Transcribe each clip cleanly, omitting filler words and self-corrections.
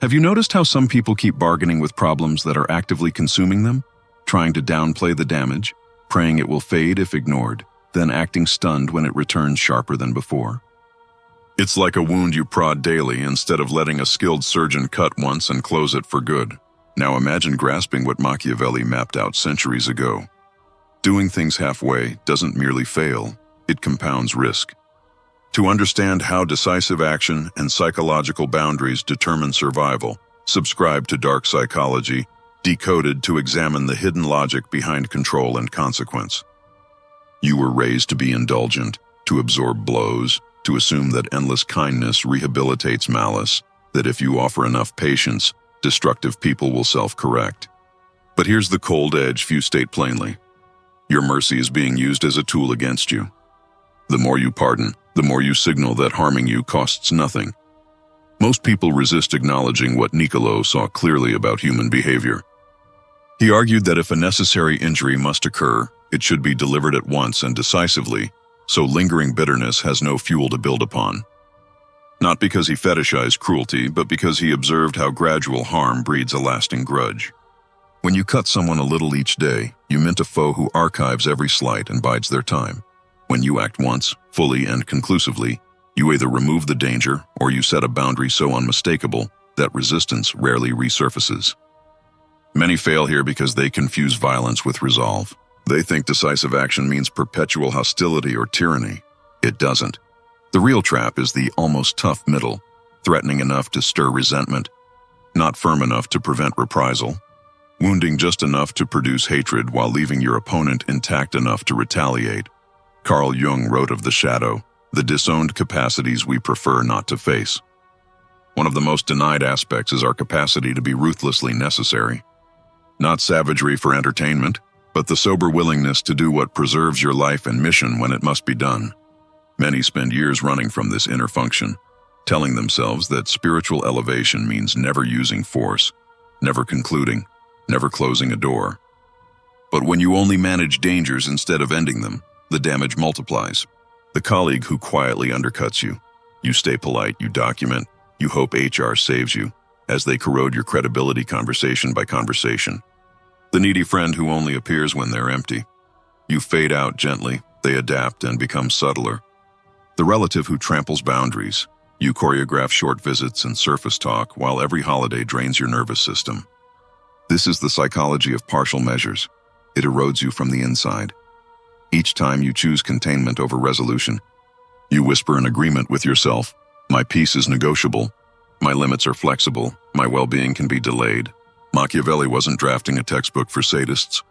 Have you noticed how some people keep bargaining with problems that are actively consuming them? Trying to downplay the damage, praying it will fade if ignored, then acting stunned when it returns sharper than before. It's like a wound you prod daily instead of letting a skilled surgeon cut once and close it for good. Now imagine grasping what Machiavelli mapped out centuries ago. Doing things halfway doesn't merely fail, it compounds risk. To understand how decisive action and psychological boundaries determine survival, subscribe to Dark Psychology, Decoded, to examine the hidden logic behind control and consequence. You were raised to be indulgent, to absorb blows, to assume that endless kindness rehabilitates malice, that if you offer enough patience, destructive people will self-correct. But here's the cold edge few state plainly. Your mercy is being used as a tool against you. The more you pardon, the more you signal that harming you costs nothing. Most people resist acknowledging what Niccolò saw clearly about human behavior. He argued that if a necessary injury must occur, it should be delivered at once and decisively, so lingering bitterness has no fuel to build upon. Not because he fetishized cruelty, but because he observed how gradual harm breeds a lasting grudge. When you cut someone a little each day, you mint a foe who archives every slight and bides their time. When you act once, fully and conclusively, you either remove the danger or you set a boundary so unmistakable that resistance rarely resurfaces. Many fail here because they confuse violence with resolve. They think decisive action means perpetual hostility or tyranny. It doesn't. The real trap is the almost tough middle, threatening enough to stir resentment, not firm enough to prevent reprisal, wounding just enough to produce hatred while leaving your opponent intact enough to retaliate. Carl Jung wrote of the shadow, the disowned capacities we prefer not to face. One of the most denied aspects is our capacity to be ruthlessly necessary. Not savagery for entertainment, but the sober willingness to do what preserves your life and mission when it must be done. Many spend years running from this inner function, telling themselves that spiritual elevation means never using force, never concluding, never closing a door. But when you only manage dangers instead of ending them, the damage multiplies. The colleague who quietly undercuts you. You stay polite, you document, you hope HR saves you, as they corrode your credibility conversation by conversation. The needy friend who only appears when they're empty. You fade out gently, they adapt and become subtler. The relative who tramples boundaries. You choreograph short visits and surface talk while every holiday drains your nervous system. This is the psychology of partial measures. It erodes you from the inside. Each time you choose containment over resolution, you whisper an agreement with yourself. My peace is negotiable. My limits are flexible. My well-being can be delayed. Machiavelli wasn't drafting a textbook for sadists.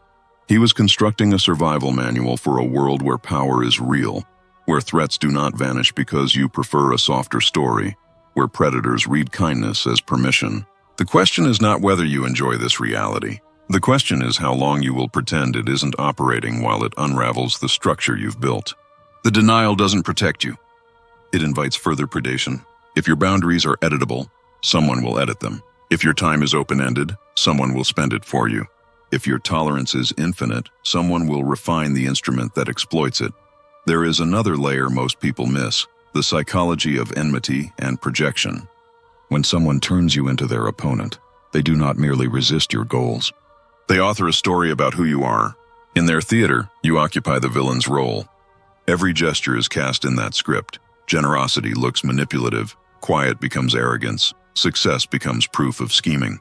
He was constructing a survival manual for a world where power is real, where threats do not vanish because you prefer a softer story, where predators read kindness as permission. The question is not whether you enjoy this reality. The question is how long you will pretend it isn't operating while it unravels the structure you've built. The denial doesn't protect you. It invites further predation. If your boundaries are editable, someone will edit them. If your time is open-ended, someone will spend it for you. If your tolerance is infinite, someone will refine the instrument that exploits it. There is another layer most people miss, the psychology of enmity and projection. When someone turns you into their opponent, they do not merely resist your goals. They author a story about who you are. In their theater, you occupy the villain's role. Every gesture is cast in that script. Generosity looks manipulative. Quiet becomes arrogance. Success becomes proof of scheming.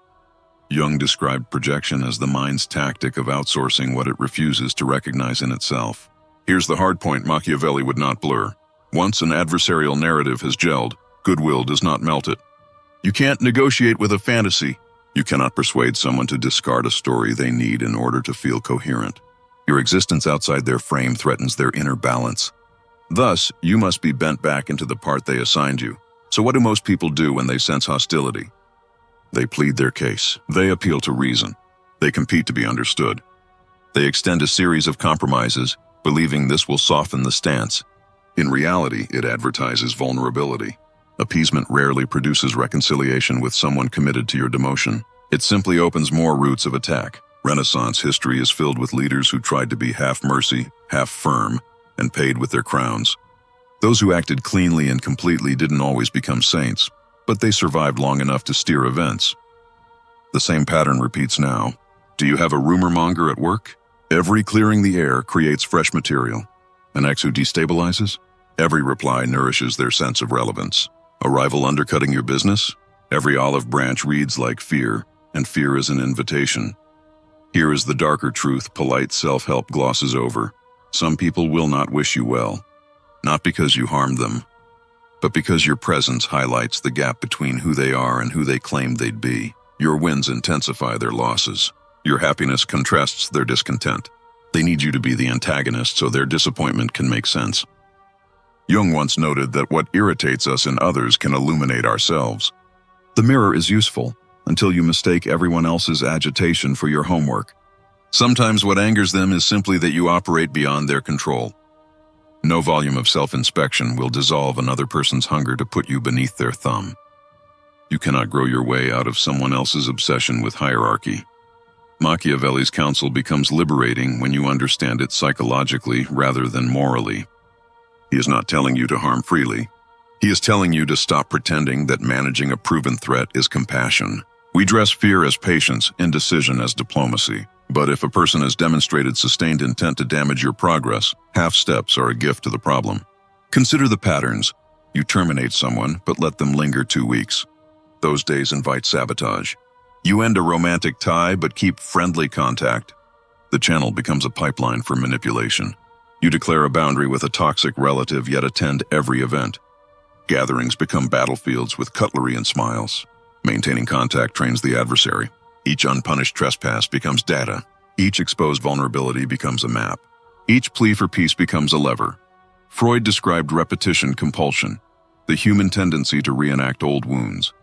Jung described projection as the mind's tactic of outsourcing what it refuses to recognize in itself. Here's the hard point Machiavelli would not blur. Once an adversarial narrative has gelled, goodwill does not melt it. You can't negotiate with a fantasy. You cannot persuade someone to discard a story they need in order to feel coherent. Your existence outside their frame threatens their inner balance. Thus, you must be bent back into the part they assigned you. So what do most people do when they sense hostility? They plead their case. They appeal to reason. They compete to be understood. They extend a series of compromises, believing this will soften the stance. In reality, it advertises vulnerability. Appeasement rarely produces reconciliation with someone committed to your demotion. It simply opens more routes of attack. Renaissance history is filled with leaders who tried to be half mercy, half firm, and paid with their crowns. Those who acted cleanly and completely didn't always become saints. but they survived long enough to steer events. The same pattern repeats now. Do you have a rumor monger at work? Every clearing the air creates fresh material. An ex who destabilizes? Every reply nourishes their sense of relevance. A rival undercutting your business? Every olive branch reads like fear, and fear is an invitation. Here is the darker truth polite self-help glosses over. Some people will not wish you well, not because you harmed them, but because your presence highlights the gap between who they are and who they claimed they'd be. Your wins intensify their losses. Your happiness contrasts their discontent. They need you to be the antagonist so their disappointment can make sense. Jung once noted that what irritates us in others can illuminate ourselves. The mirror is useful until you mistake everyone else's agitation for your homework. Sometimes what angers them is simply that you operate beyond their control. No volume of self-inspection will dissolve another person's hunger to put you beneath their thumb. You cannot grow your way out of someone else's obsession with hierarchy. Machiavelli's counsel becomes liberating when you understand it psychologically rather than morally. He is not telling you to harm freely. He is telling you to stop pretending that managing a proven threat is compassion. We dress fear as patience, indecision as diplomacy. But if a person has demonstrated sustained intent to damage your progress, half steps are a gift to the problem. Consider the patterns. You terminate someone, but let them linger 2 weeks. Those days invite sabotage. You end a romantic tie, but keep friendly contact. The channel becomes a pipeline for manipulation. You declare a boundary with a toxic relative, yet attend every event. Gatherings become battlefields with cutlery and smiles. Maintaining contact trains the adversary. Each unpunished trespass becomes data. Each exposed vulnerability becomes a map. Each plea for peace becomes a lever. Freud described repetition compulsion, the human tendency to reenact old wounds.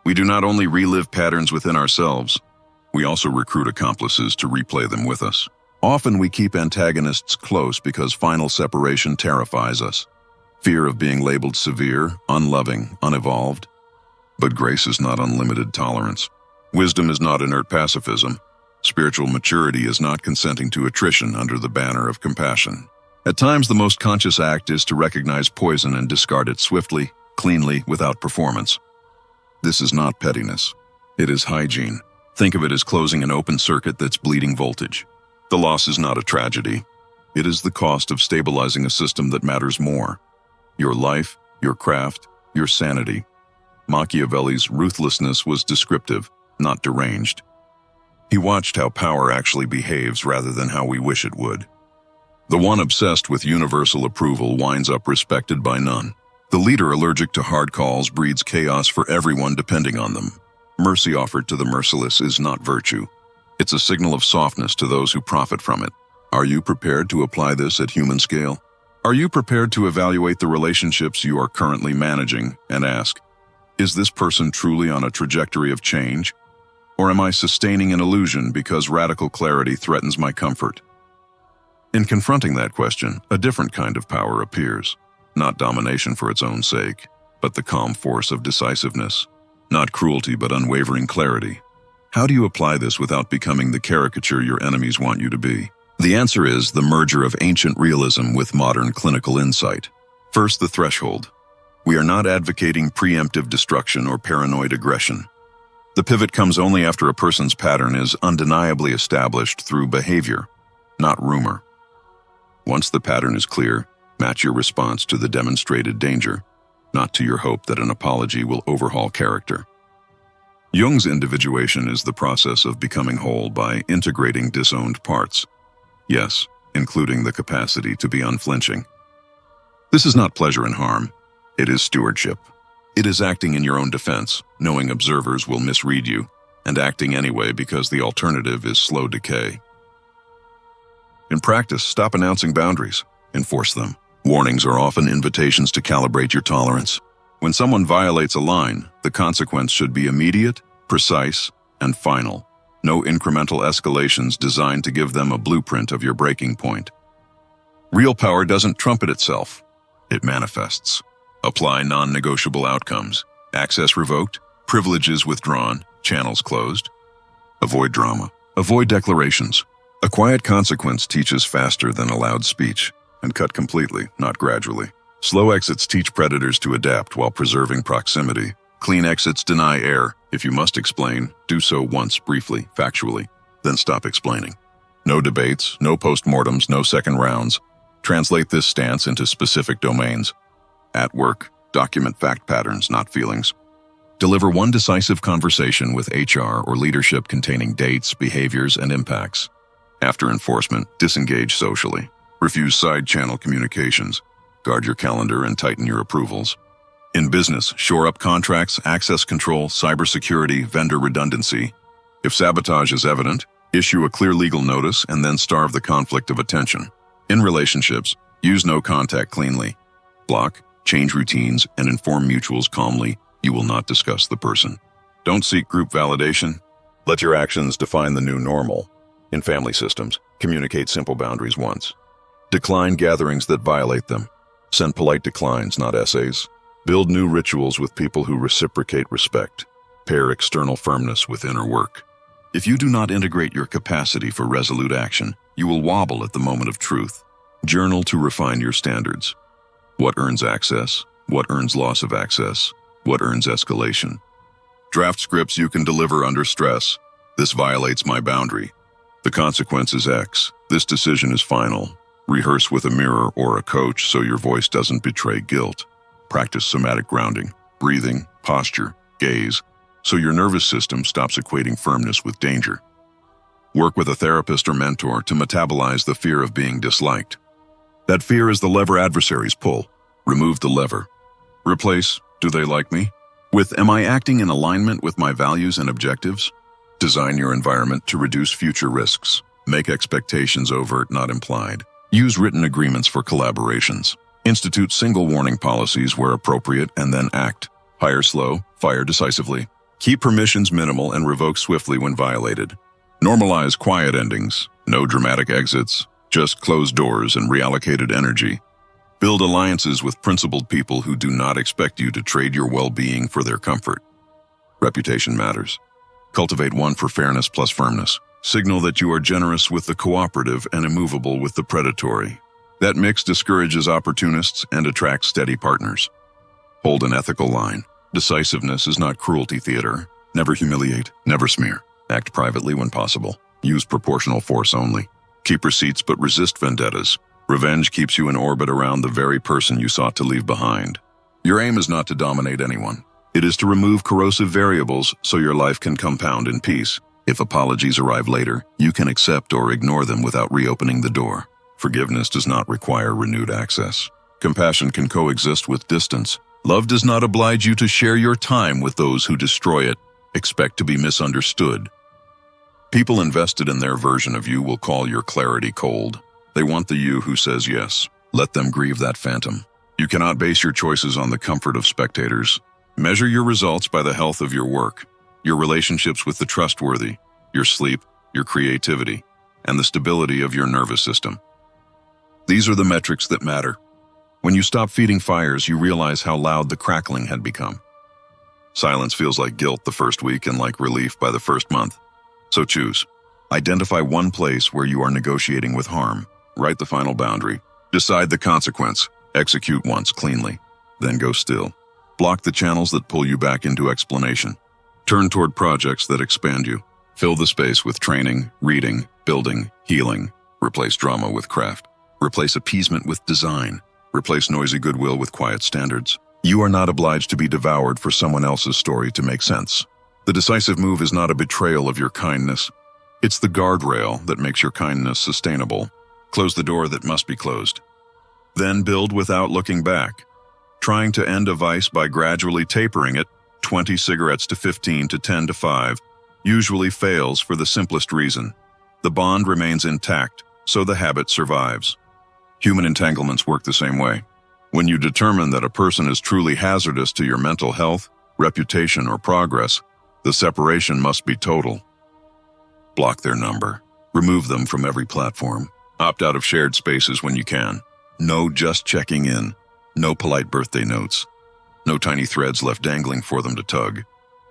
We do not only relive patterns within ourselves, we also recruit accomplices to replay them with us. Often we keep antagonists close because final separation terrifies us. Fear of being labeled severe, unloving, unevolved. But grace is not unlimited tolerance. Wisdom is not inert pacifism. Spiritual maturity is not consenting to attrition under the banner of compassion. At times, the most conscious act is to recognize poison and discard it swiftly, cleanly, without performance. This is not pettiness. It is hygiene. Think of it as closing an open circuit that's bleeding voltage. The loss is not a tragedy. It is the cost of stabilizing a system that matters more. Your life, your craft, your sanity. Machiavelli's ruthlessness was descriptive, not deranged. He watched how power actually behaves rather than how we wish it would. The one obsessed with universal approval winds up respected by none. The leader allergic to hard calls breeds chaos for everyone depending on them. Mercy offered to the merciless is not virtue. It's a signal of softness to those who profit from it. Are you prepared to apply this at human scale? Are you prepared to evaluate the relationships you are currently managing and ask, is this person truly on a trajectory of change? Or am I sustaining an illusion because radical clarity threatens my comfort? In confronting that question, a different kind of power appears. Not domination for its own sake, but the calm force of decisiveness. Not cruelty, but unwavering clarity. How do you apply this without becoming the caricature your enemies want you to be? The answer is the merger of ancient realism with modern clinical insight. First, the threshold. We are not advocating preemptive destruction or paranoid aggression. The pivot comes only after a person's pattern is undeniably established through behavior, not rumor. Once the pattern is clear, match your response to the demonstrated danger, not to your hope that an apology will overhaul character. Jung's individuation is the process of becoming whole by integrating disowned parts. Yes, including the capacity to be unflinching. This is not pleasure and harm. It is stewardship. It is acting in your own defense, knowing observers will misread you, and acting anyway because the alternative is slow decay. In practice, stop announcing boundaries. Enforce them. Warnings are often invitations to calibrate your tolerance. When someone violates a line, the consequence should be immediate, precise, and final. No incremental escalations designed to give them a blueprint of your breaking point. Real power doesn't trumpet itself. It manifests. Apply non-negotiable outcomes. Access revoked, privileges withdrawn, channels closed. Avoid drama. Avoid declarations. A quiet consequence teaches faster than a loud speech, and cut completely, not gradually. Slow exits teach predators to adapt while preserving proximity. Clean exits deny air. If you must explain, do so once, briefly, factually, then stop explaining. No debates, no postmortems, no second rounds. Translate this stance into specific domains. At work, document fact patterns, not feelings. Deliver one decisive conversation with HR or leadership containing dates, behaviors, and impacts. After enforcement, disengage socially. Refuse side-channel communications. Guard your calendar and tighten your approvals. In business, shore up contracts, access control, cybersecurity, vendor redundancy. If sabotage is evident, issue a clear legal notice and then starve the conflict of attention. In relationships, use no contact cleanly. Block, change routines, and inform mutuals calmly. You will not discuss the person. Don't seek group validation. Let your actions define the new normal. In family systems, communicate simple boundaries once. Decline gatherings that violate them. Send polite declines, not essays. Build new rituals with people who reciprocate respect. Pair external firmness with inner work. If you do not integrate your capacity for resolute action, you will wobble at the moment of truth. Journal to refine your standards. What earns access? What earns loss of access? What earns escalation? Draft scripts you can deliver under stress. This violates my boundary. The consequence is X. This decision is final. Rehearse with a mirror or a coach so your voice doesn't betray guilt. Practice somatic grounding, breathing, posture, gaze, so your nervous system stops equating firmness with danger. Work with a therapist or mentor to metabolize the fear of being disliked. That fear is the lever adversaries pull. Remove the lever. Replace, do they like me? With, am I acting in alignment with my values and objectives? Design your environment to reduce future risks. Make expectations overt, not implied. Use written agreements for collaborations. Institute single warning policies where appropriate and then act. Hire slow, fire decisively. Keep permissions minimal and revoke swiftly when violated. Normalize quiet endings. No dramatic exits, just closed doors and reallocated energy. Build alliances with principled people who do not expect you to trade your well-being for their comfort. Reputation matters. Cultivate one for fairness plus firmness. Signal that you are generous with the cooperative and immovable with the predatory. That mix discourages opportunists and attracts steady partners. Hold an ethical line. Decisiveness is not cruelty theater. Never humiliate, never smear. Act privately when possible. Use proportional force only. Keep receipts but resist vendettas. Revenge keeps you in orbit around the very person you sought to leave behind. Your aim is not to dominate anyone. It is to remove corrosive variables so your life can compound in peace. If apologies arrive later, you can accept or ignore them without reopening the door. Forgiveness does not require renewed access. Compassion can coexist with distance. Love does not oblige you to share your time with those who destroy it. Expect to be misunderstood. People invested in their version of you will call your clarity cold. They want the you who says yes. Let them grieve that phantom. You cannot base your choices on the comfort of spectators. Measure your results by the health of your work, your relationships with the trustworthy, your sleep, your creativity, and the stability of your nervous system. These are the metrics that matter. When you stop feeding fires, you realize how loud the crackling had become. Silence feels like guilt the first week and like relief by the first month. So choose. Identify one place where you are negotiating with harm. Write the final boundary. Decide the consequence. Execute once cleanly. Then go still. Block the channels that pull you back into explanation. Turn toward projects that expand you. Fill the space with training, reading, building, healing. Replace drama with craft. Replace appeasement with design. Replace noisy goodwill with quiet standards. You are not obliged to be devoured for someone else's story to make sense. The decisive move is not a betrayal of your kindness. It's the guardrail that makes your kindness sustainable. Close the door that must be closed. Then build without looking back. Trying to end a vice by gradually tapering it, 20 cigarettes to 15 to 10 to 5, usually fails for the simplest reason. The bond remains intact, so the habit survives. Human entanglements work the same way. When you determine that a person is truly hazardous to your mental health, reputation, or progress, the separation must be total. Block their number. Remove them from every platform. Opt out of shared spaces when you can. No just checking in. No polite birthday notes. No tiny threads left dangling for them to tug.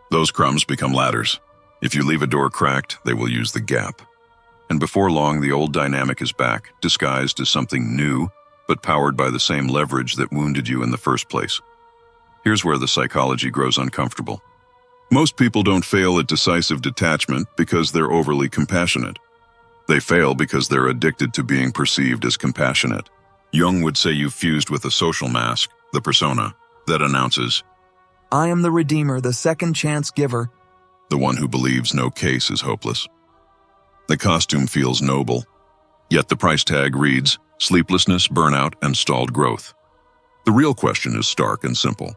Those crumbs become ladders. If you leave a door cracked, they will use the gap. And before long, the old dynamic is back, disguised as something new, but powered by the same leverage that wounded you in the first place. Here's where the psychology grows uncomfortable. Most people don't fail at decisive detachment because they're overly compassionate. They fail because they're addicted to being perceived as compassionate. Jung would say you've fused with a social mask, the persona, that announces, I am the redeemer, the second chance giver. the one who believes no case is hopeless. The costume feels noble, yet the price tag reads sleeplessness, burnout, and stalled growth. The real question is stark and simple.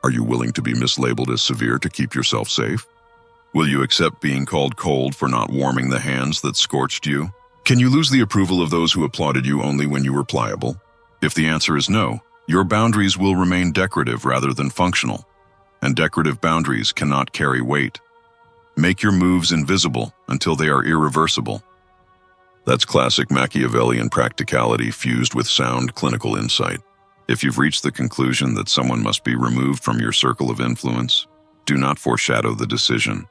Are you willing to be mislabeled as severe to keep yourself safe? Will you accept being called cold for not warming the hands that scorched you? Can you lose the approval of those who applauded you only when you were pliable? If the answer is no, your boundaries will remain decorative rather than functional, and decorative boundaries cannot carry weight. Make your moves invisible until they are irreversible. That's classic Machiavellian practicality fused with sound clinical insight. If you've reached the conclusion that someone must be removed from your circle of influence, do not foreshadow the decision.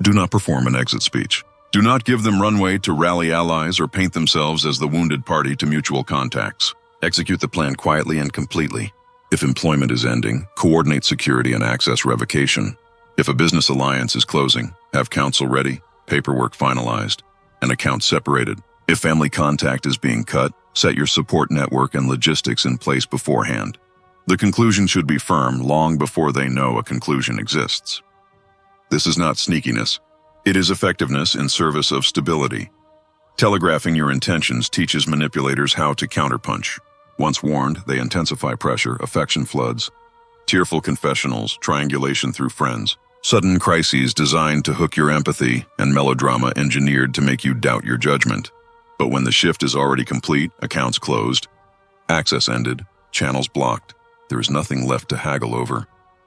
Do not perform an exit speech. Do not give them runway to rally allies or paint themselves as the wounded party to mutual contacts. Execute the plan quietly and completely. If employment is ending, coordinate security and access revocation. If a business alliance is closing, have counsel ready, paperwork finalized, and accounts separated. If family contact is being cut, set your support network and logistics in place beforehand. The conclusion should be firm long before they know a conclusion exists. This is not sneakiness. It is effectiveness in service of stability. Telegraphing your intentions teaches manipulators how to counterpunch. Once warned, they intensify pressure, affection floods, tearful confessionals, triangulation through friends, sudden crises designed to hook your empathy, and melodrama engineered to make you doubt your judgment. But when the shift is already complete, accounts closed, access ended, channels blocked, there is nothing left to haggle over.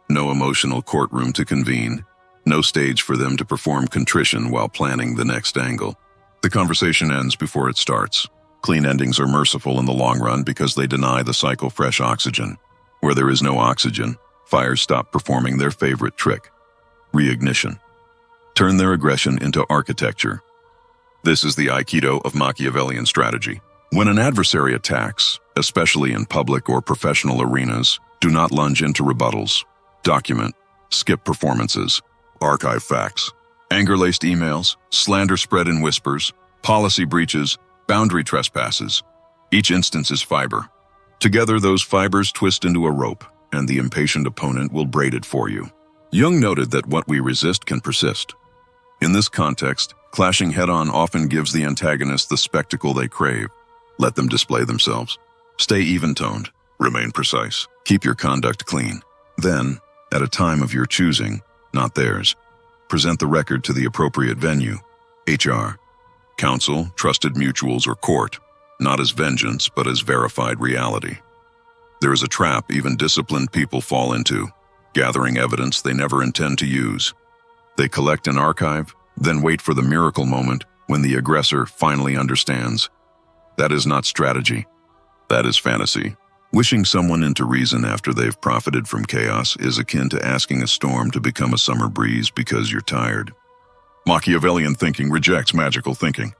No emotional courtroom to convene. No stage for them to perform contrition while planning the next angle. The conversation ends before it starts. Clean endings are merciful in the long run because they deny the cycle fresh oxygen. Where there is no oxygen, fires stop performing their favorite trick: reignition. Turn their aggression into architecture. This is the Aikido of Machiavellian strategy. When an adversary attacks, especially in public or professional arenas, do not lunge into rebuttals. Document, skip performances, archive facts. Anger-laced emails, slander spread in whispers, policy breaches, boundary trespasses. Each instance is fiber. Together, those fibers twist into a rope, and the impatient opponent will braid it for you. Jung noted that what we resist can persist. In this context, clashing head-on often gives the antagonist the spectacle they crave. Let them display themselves. Stay even-toned. Remain precise. Keep your conduct clean. Then, at a time of your choosing, not theirs, present the record to the appropriate venue, HR, counsel, trusted mutuals, or court, not as vengeance but as verified reality. There is a trap even disciplined people fall into, gathering evidence they never intend to use. They collect an archive, then wait for the miracle moment when the aggressor finally understands. That is not strategy. That is fantasy. Wishing someone into reason after they've profited from chaos is akin to asking a storm to become a summer breeze because you're tired. Machiavellian thinking rejects magical thinking.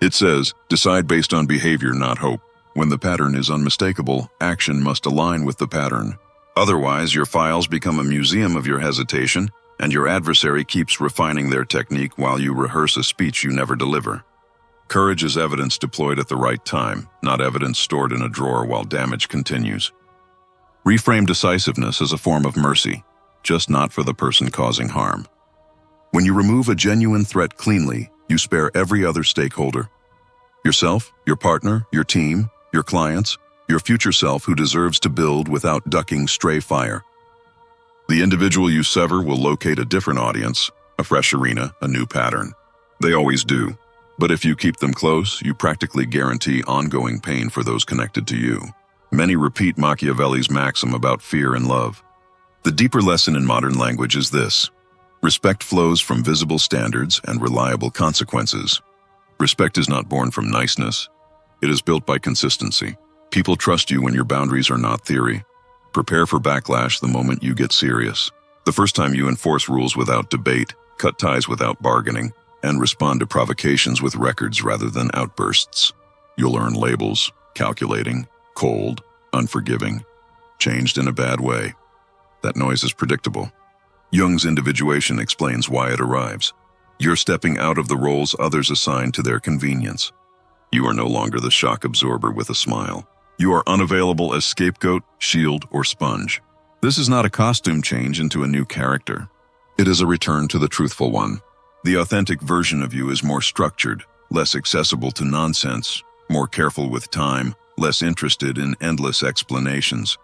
It says, decide based on behavior, not hope. When the pattern is unmistakable, action must align with the pattern. Otherwise, your files become a museum of your hesitation, and your adversary keeps refining their technique while you rehearse a speech you never deliver. Courage is evidence deployed at the right time, not evidence stored in a drawer while damage continues. Reframe decisiveness as a form of mercy, just not for the person causing harm. When you remove a genuine threat cleanly, you spare every other stakeholder. Yourself, your partner, your team, your clients, your future self who deserves to build without ducking stray fire. The individual you sever will locate a different audience, a fresh arena, a new pattern. They always do. But if you keep them close, you practically guarantee ongoing pain for those connected to you. Many repeat Machiavelli's maxim about fear and love. The deeper lesson in modern language is this: respect flows from visible standards and reliable consequences. Respect is not born from niceness. It is built by consistency. People trust you when your boundaries are not theory. Prepare for backlash the moment you get serious. The first time you enforce rules without debate, cut ties without bargaining, and respond to provocations with records rather than outbursts, you'll earn labels: calculating, cold, unforgiving, changed in a bad way. That noise is predictable. Jung's individuation explains why it arrives. You're stepping out of the roles others assign to their convenience. You are no longer the shock absorber with a smile. You are unavailable as scapegoat, shield, or sponge. This is not a costume change into a new character. It is a return to the truthful one. The authentic version of you is more structured, less accessible to nonsense, more careful with time, less interested in endless explanations.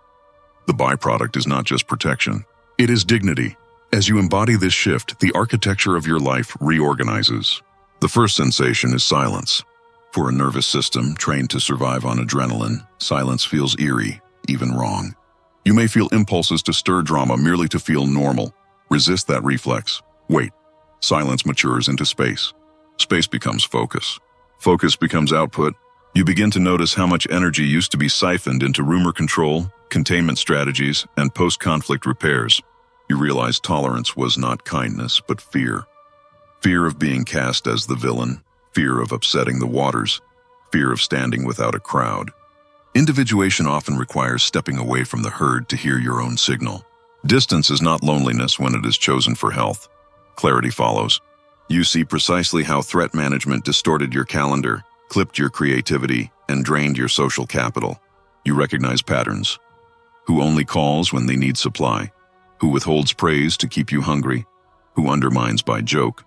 The byproduct is not just protection. It is dignity. As you embody this shift, the architecture of your life reorganizes. The first sensation is silence. For a nervous system trained to survive on adrenaline, silence feels eerie, even wrong. You may feel impulses to stir drama merely to feel normal. Resist that reflex. Wait. Silence matures into space. Space becomes focus. Focus becomes output. You begin to notice how much energy used to be siphoned into rumor control, containment strategies, and post-conflict repairs. You realize tolerance was not kindness, but fear. Fear of being cast as the villain, fear of upsetting the waters, fear of standing without a crowd. Individuation often requires stepping away from the herd to hear your own signal. Distance is not loneliness when it is chosen for health. Clarity follows. You see precisely how threat management distorted your calendar, clipped your creativity, and drained your social capital. You recognize patterns. Who only calls when they need supply? Who withholds praise to keep you hungry? Who undermines by joke?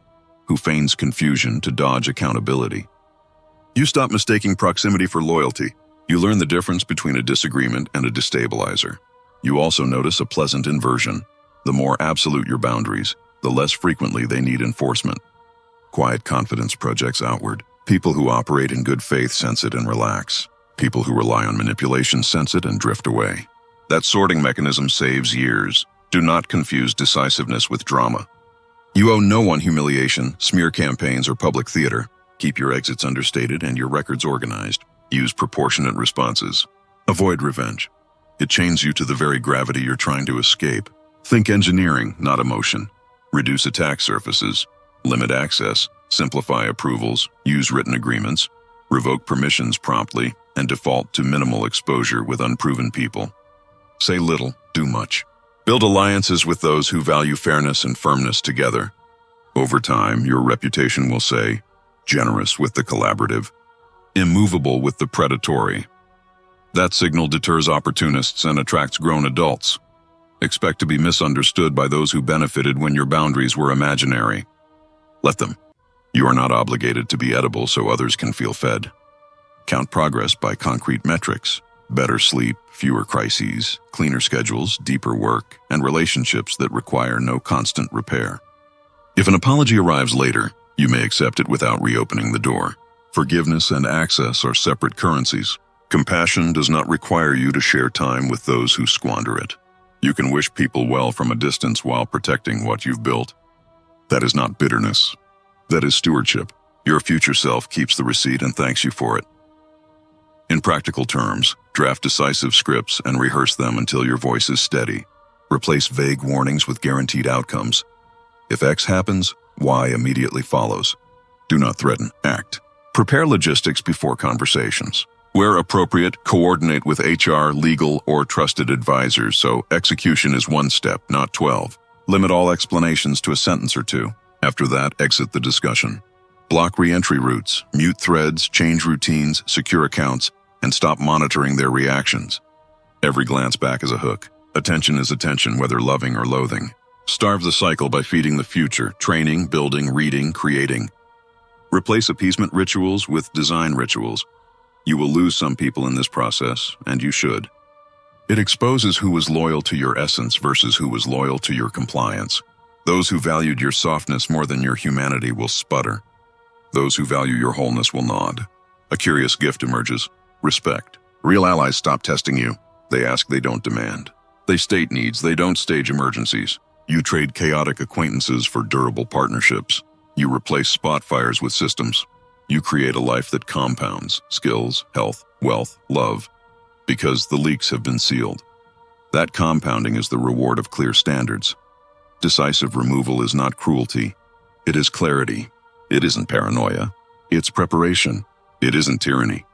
Who feigns confusion to dodge accountability? You stop mistaking proximity for loyalty. You learn the difference between a disagreement and a destabilizer. You also notice a pleasant inversion. The more absolute your boundaries, the less frequently they need enforcement. Quiet confidence projects outward. People who operate in good faith sense it and relax. People who rely on manipulation sense it and drift away. That sorting mechanism saves years. Do not confuse decisiveness with drama. You owe no one humiliation, smear campaigns, or public theater. Keep your exits understated and your records organized. Use proportionate responses. Avoid revenge. It chains you to the very gravity you're trying to escape. Think engineering, not emotion. Reduce attack surfaces. Limit access. Simplify approvals. Use written agreements. Revoke permissions promptly, and default to minimal exposure with unproven people. Say little, do much. Build alliances with those who value fairness and firmness together. Over time, your reputation will say, generous with the collaborative, immovable with the predatory. That signal deters opportunists and attracts grown adults. Expect to be misunderstood by those who benefited when your boundaries were imaginary. Let them. You are not obligated to be edible so others can feel fed. Count progress by concrete metrics. Better sleep, fewer crises, cleaner schedules, deeper work, and relationships that require no constant repair. If an apology arrives later, you may accept it without reopening the door. Forgiveness and access are separate currencies. Compassion does not require you to share time with those who squander it. You can wish people well from a distance while protecting what you've built. That is not bitterness. That is stewardship. Your future self keeps the receipt and thanks you for it. In practical terms, draft decisive scripts and rehearse them until your voice is steady. Replace vague warnings with guaranteed outcomes. If X happens, Y immediately follows. Do not threaten, act. Prepare logistics before conversations. Where appropriate, coordinate with HR, legal, or trusted advisors so execution is one step, not 12. Limit all explanations to a sentence or two. After that, exit the discussion. Block re-entry routes, mute threads, change routines, secure accounts, and stop monitoring their reactions. Every glance back is a hook. Attention is attention, whether loving or loathing. Starve the cycle by feeding the future, training, building, reading, creating. Replace appeasement rituals with design rituals. You will lose some people in this process, and you should. It exposes who was loyal to your essence versus who was loyal to your compliance. Those who valued your softness more than your humanity will sputter. Those who value your wholeness will nod. A curious gift emerges. Respect. Real allies stop testing you. They ask, they don't demand. They state needs, they don't stage emergencies. You trade chaotic acquaintances for durable partnerships. You replace spot fires with systems. You create a life that compounds skills, health, wealth, love, because the leaks have been sealed. That compounding is the reward of clear standards. Decisive removal is not cruelty. It is clarity. It isn't paranoia. It's preparation. It isn't tyranny.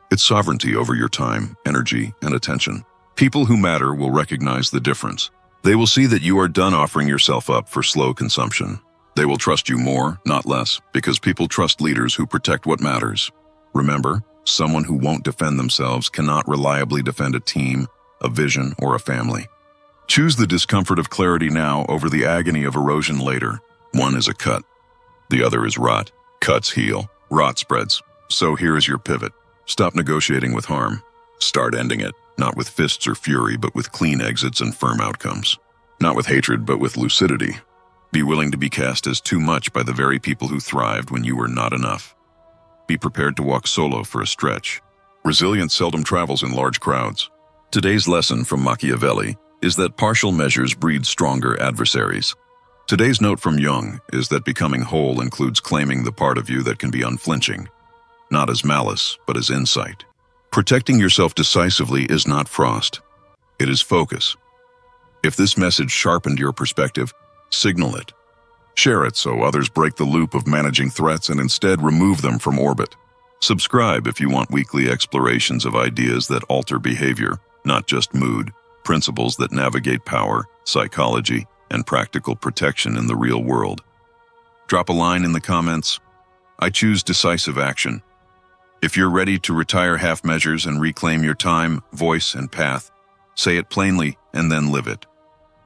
It's sovereignty over your time, energy, and attention. People who matter will recognize the difference. They will see that you are done offering yourself up for slow consumption. They will trust you more, not less, because people trust leaders who protect what matters. Remember, someone who won't defend themselves cannot reliably defend a team, a vision, or a family. Choose the discomfort of clarity now over the agony of erosion later. One is a cut. The other is rot. Cuts heal. Rot spreads. So here is your pivot. Stop negotiating with harm. Start ending it, not with fists or fury, but with clean exits and firm outcomes. Not with hatred, but with lucidity. Be willing to be cast as too much by the very people who thrived when you were not enough. Be prepared to walk solo for a stretch. Resilience seldom travels in large crowds. Today's lesson from Machiavelli is that partial measures breed stronger adversaries. Today's note from Jung is that becoming whole includes claiming the part of you that can be unflinching, not as malice, but as insight. Protecting yourself decisively is not frost. It is focus. If this message sharpened your perspective, signal it. Share it so others break the loop of managing threats and instead remove them from orbit. Subscribe if you want weekly explorations of ideas that alter behavior, not just mood, principles that navigate power, psychology, and practical protection in the real world. Drop a line in the comments. I choose decisive action. If you're ready to retire half measures and reclaim your time, voice, and path, say it plainly and then live it.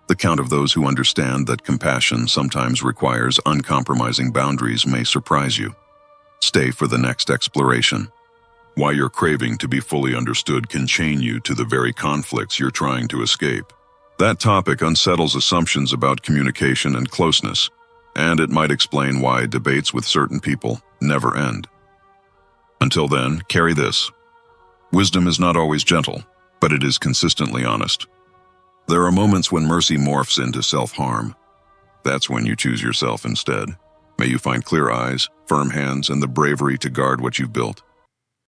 The count of those who understand that compassion sometimes requires uncompromising boundaries may surprise you. Stay for the next exploration. Why your craving to be fully understood can chain you to the very conflicts you're trying to escape. That topic unsettles assumptions about communication and closeness, and it might explain why debates with certain people never end. Until then, carry this. Wisdom is not always gentle, but it is consistently honest. There are moments when mercy morphs into self-harm. That's when you choose yourself instead. May you find clear eyes, firm hands, and the bravery to guard what you've built.